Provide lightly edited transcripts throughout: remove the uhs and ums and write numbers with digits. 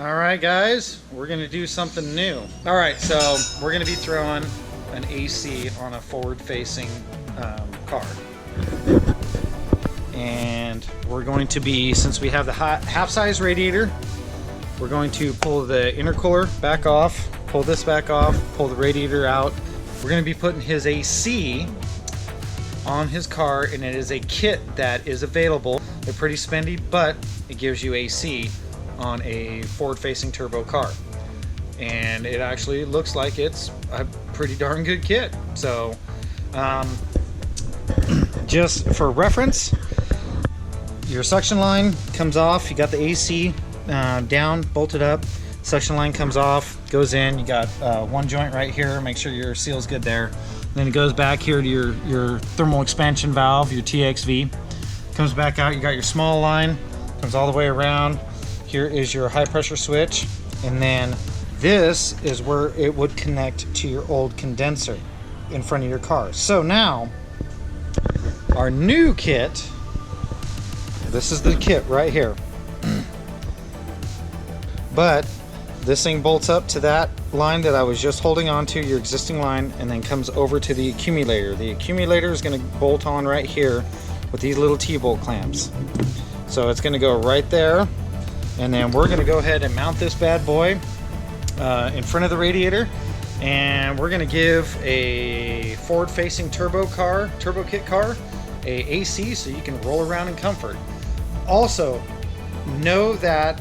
Alright guys, we're going to do something new. Alright, so we're going to be throwing an AC on a forward-facing car. And we're going to be, since we have the half-size radiator, we're going to pull the intercooler back off, pull this back off, pull the radiator out. We're going to be putting his AC on his car, and it is a kit that is available. They're pretty spendy, but it gives you AC on a forward-facing turbo car, and it actually looks like it's a pretty darn good kit. So just for reference, your suction line comes off, you got the AC down, bolted up, suction line comes off, goes in, you got one joint right here, make sure your seal's good there. Then it goes back here to your thermal expansion valve, your TXV, comes back out, you got your small line, comes all the way around. Here is your high pressure switch, and then this is where it would connect to your old condenser in front of your car. So now our new kit, this is the kit right here, but this thing bolts up to that line that I was just holding on to, your existing line, and then comes over to the accumulator. The accumulator is going to bolt on right here with these little T-bolt clamps. So it's going to go right there. And then we're going to go ahead and mount this bad boy in front of the radiator, and we're going to give a forward-facing turbo kit car, a AC, so you can roll around in comfort. Also, know that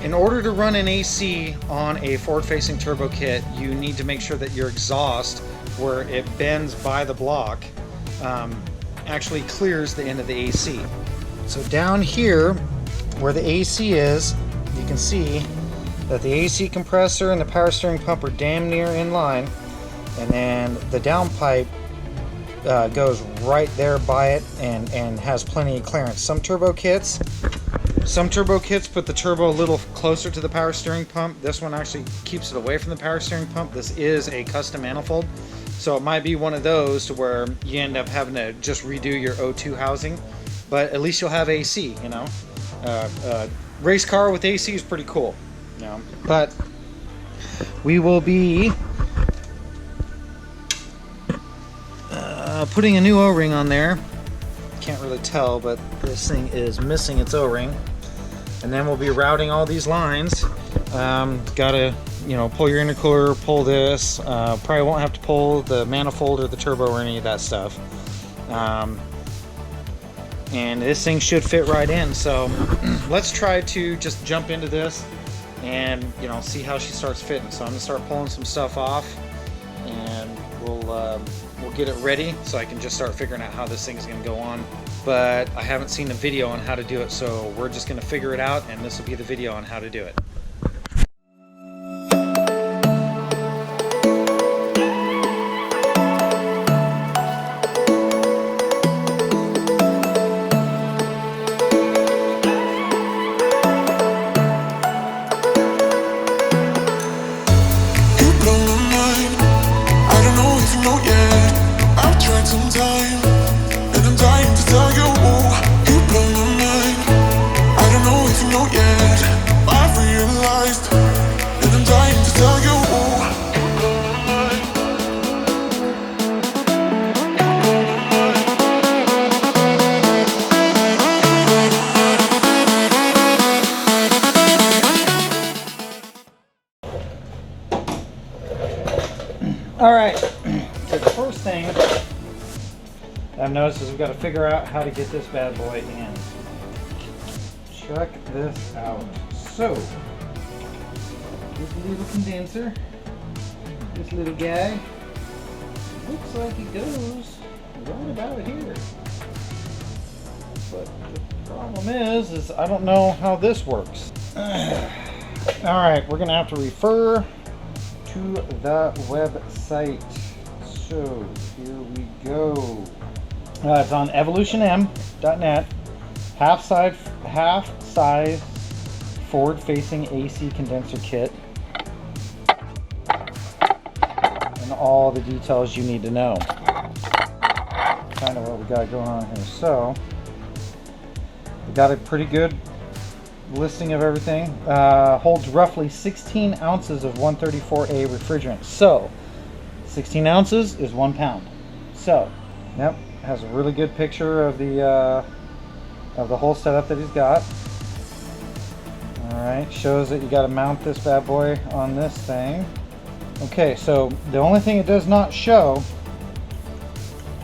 in order to run an AC on a forward-facing turbo kit, you need to make sure that your exhaust, where it bends by the block, actually clears the end of the AC. So down here, where the AC is, you can see that the AC compressor and the power steering pump are damn near in line, and then the downpipe goes right there by it and has plenty of clearance. Some turbo kits put the turbo a little closer to the power steering pump. This one actually keeps it away from the power steering pump. This is a custom manifold, so it might be one of those to where you end up having to just redo your O2 housing, but at least you'll have AC, you know. Race car with AC is pretty cool, you know. But we will be putting a new O-ring on there. Can't really tell, but this thing is missing its O-ring. And then we'll be routing all these lines. Gotta, you know, pull your intercooler, pull this. Probably won't have to pull the manifold or the turbo or any of that stuff. And this thing should fit right in, so let's try to just jump into this and, you know, see how she starts fitting. So I'm gonna start pulling some stuff off, and we'll get it ready so I can just start figuring out how this thing is gonna go on. But I haven't seen the video on how to do it, so we're just gonna figure it out, and this will be the video on how to do it. Alright, so the first thing I've noticed is we've got to figure out how to get this bad boy in. Check this out. So, this little condenser, this little guy, looks like it goes right about here. But the problem is I don't know how this works. Alright, we're going to have to refer to the website. So here we go. It's on evolutionm.net. Half-size forward-facing AC condenser kit, and all the details you need to know. Kind of what we got going on here. So we got a pretty good listing of everything. Holds roughly 16 ounces of 134A refrigerant. So 16 ounces is 1 pound. So, yep, has a really good picture of the whole setup that he's got. All right, shows that you got to mount this bad boy on this thing. Okay, so the only thing it does not show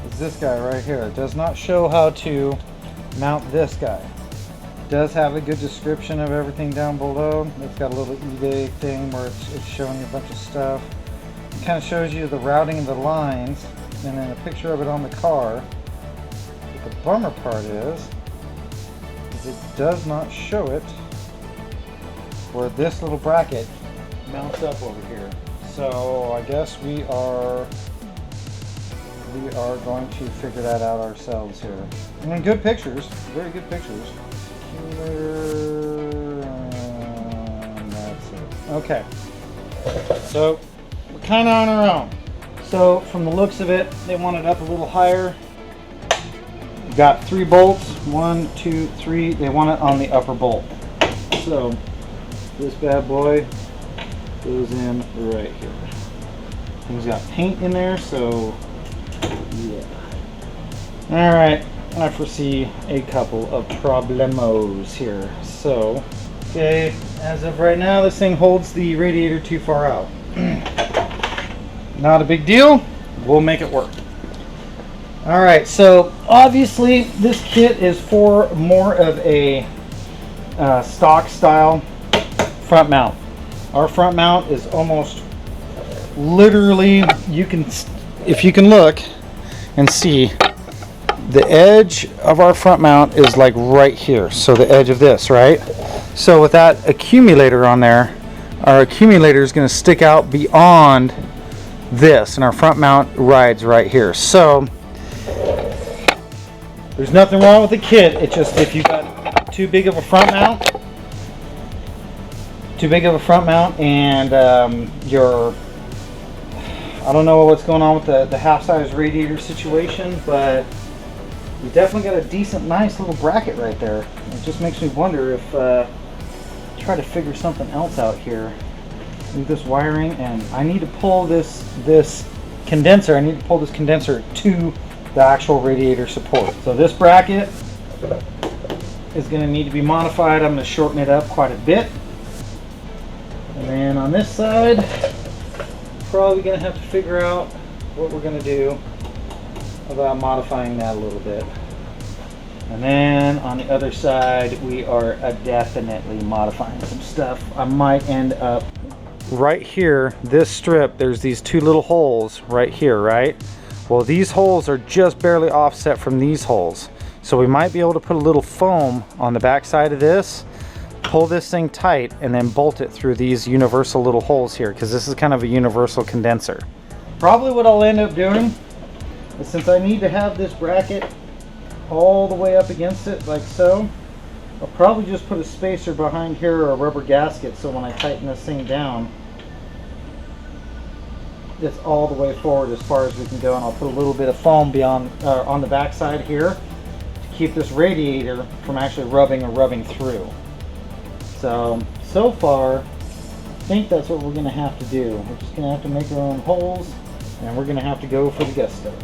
is this guy right here. It does not show how to mount this guy. It does have a good description of everything down below. It's got a little eBay thing where it's showing you a bunch of stuff. It kind of shows you the routing of the lines and then a picture of it on the car. But the bummer part is it does not show it where this little bracket mounts up over here. So I guess we are going to figure that out ourselves here. I mean, good pictures, very good pictures. And that's it. Okay, so we're kind of on our own. So from the looks of it, they want it up a little higher. We've got 3 bolts, 1, 2, 3. They want it on the upper bolt. So this bad boy goes in right here. Things got paint in there, so yeah. All right, I foresee a couple of problemos here. So, okay, as of right now, this thing holds the radiator too far out. Not a big deal. We'll make it work. All right, so obviously this kit is for more of a stock style front mount. Our front mount is almost literally, if you can look and see, the edge of our front mount is like right here. So the edge of this, right? So with that accumulator on there, our accumulator is going to stick out beyond this, and our front mount rides right here. So there's nothing wrong with the kit. It's just if you got too big of a front mount, and I don't know what's going on with the half-size radiator situation, but we definitely got a decent, nice little bracket right there. It just makes me wonder if try to figure something else out here. Leave this wiring, and I need to pull this condenser. I need to pull this condenser to the actual radiator support. So this bracket is going to need to be modified. I'm going to shorten it up quite a bit. And then on this side, probably going to have to figure out what we're going to do about modifying that a little bit. And then on the other side, we are definitely modifying some stuff. I might end up right here, this strip, there's these 2 little holes right here, right? Well, these holes are just barely offset from these holes. So we might be able to put a little foam on the back side of this, pull this thing tight, and then bolt it through these universal little holes here, because this is kind of a universal condenser. Probably what I'll end up doing is, since I need to have this bracket all the way up against it like so, I'll probably just put a spacer behind here or a rubber gasket, so when I tighten this thing down, it's all the way forward as far as we can go, and I'll put a little bit of foam beyond on the back side here to keep this radiator from actually rubbing through. So far, I think that's what we're going to have to do. We're just going to have to make our own holes, and we're going to have to go for the gusto.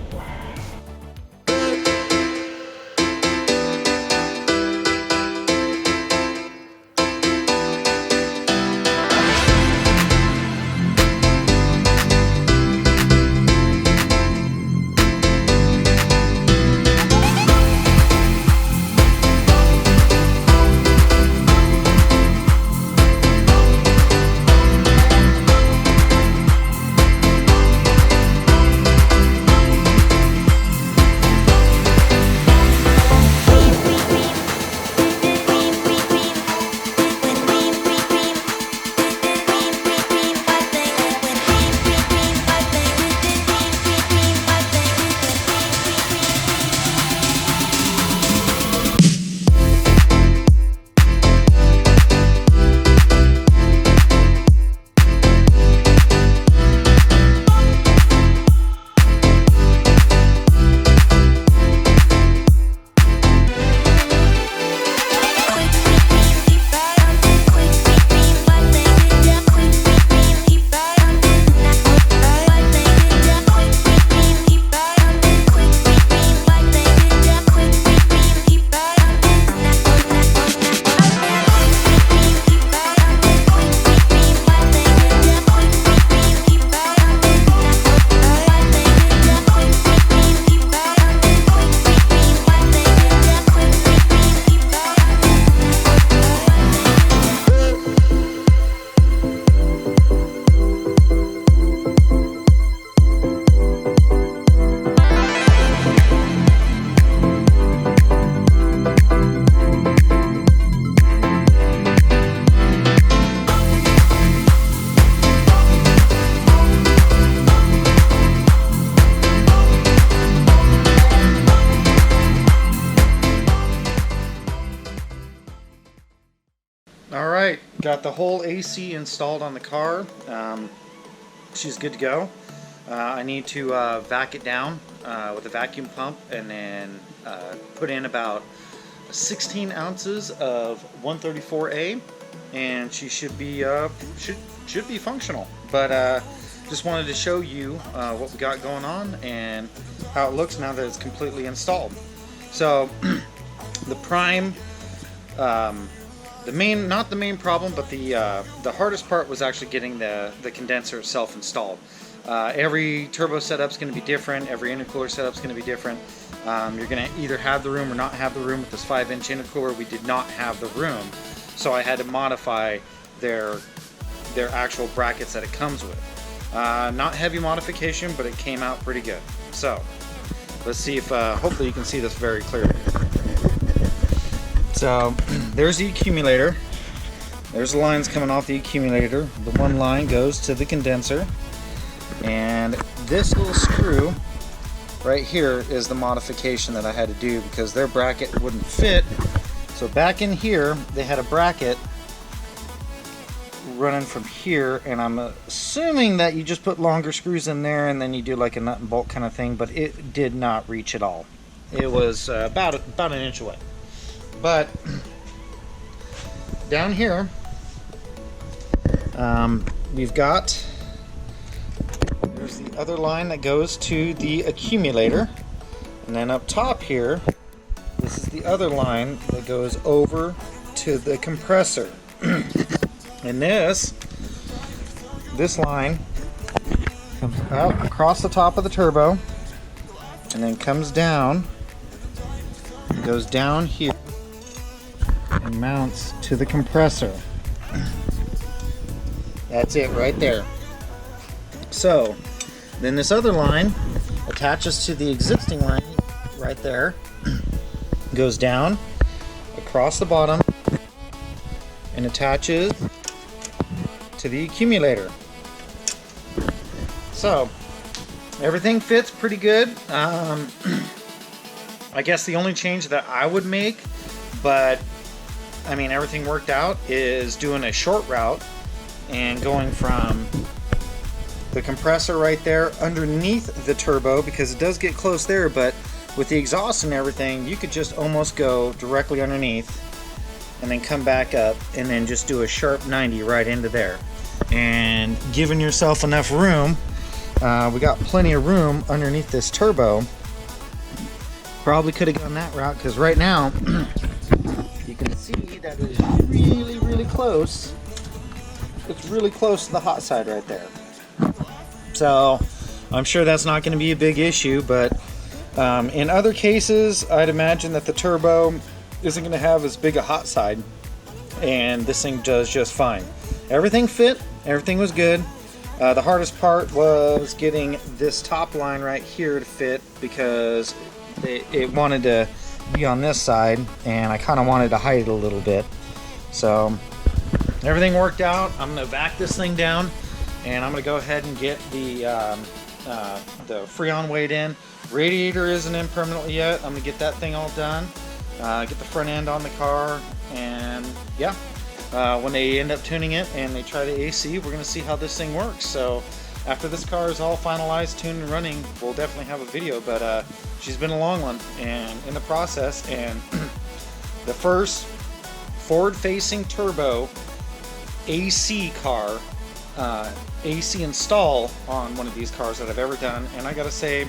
Alright, got the whole AC installed on the car. She's good to go. I need to vac it down with a vacuum pump and then put in about 16 ounces of 134A, and she should be functional. But just wanted to show you what we got going on and how it looks now that it's completely installed. So the prime, not the main problem, but the hardest part was actually getting the condenser itself installed. Every turbo setup is going to be different. Every intercooler setup is going to be different. You're going to either have the room or not have the room. With this 5-inch intercooler, we did not have the room, so I had to modify their actual brackets that it comes with. Not heavy modification, but it came out pretty good. So let's see if hopefully you can see this very clearly. So there's the accumulator. There's the lines coming off the accumulator. The one line goes to the condenser, and this little screw right here is the modification that I had to do because their bracket wouldn't fit. So back in here they had a bracket running from here, and I'm assuming that you just put longer screws in there and then you do like a nut and bolt kind of thing, but it did not reach at all. It was about an inch away. But down here we've got, there's the other line that goes to the accumulator, and then up top here, this is the other line that goes over to the compressor. And this line comes up across the top of the turbo and then comes down, goes down here and mounts to the compressor. That's it right there. So then this other line attaches to the existing line right there, goes down across the bottom and attaches to the accumulator. So everything fits pretty good. I guess the only change that I would make, but I mean everything worked out, is doing a short route and going from the compressor right there underneath the turbo, because it does get close there, but with the exhaust and everything you could just almost go directly underneath and then come back up and then just do a sharp 90 right into there, and giving yourself enough room. We got plenty of room underneath this turbo. Probably could have gone that route, because right now you can see that it is really close. It's really close to the hot side right there. So I'm sure that's not going to be a big issue, but in other cases I'd imagine that the turbo isn't going to have as big a hot side, and this thing does just fine. Everything fit, everything was good. The hardest part was getting this top line right here to fit, because it wanted to be on this side and I kind of wanted to hide it a little bit. So everything worked out. I'm going to vac this thing down, and I'm going to go ahead and get the Freon weight in. Radiator isn't in permanently yet. I'm going to get that thing all done. Get the front end on the car, and yeah, when they end up tuning it and they try the AC, we're going to see how this thing works. So after this car is all finalized, tuned and running, we'll definitely have a video, but she's been a long one and in the process, and the first forward-facing turbo AC car, AC install on one of these cars that I've ever done, and I gotta say,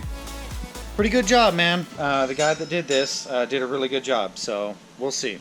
pretty good job, man. The guy that did this did a really good job, so we'll see.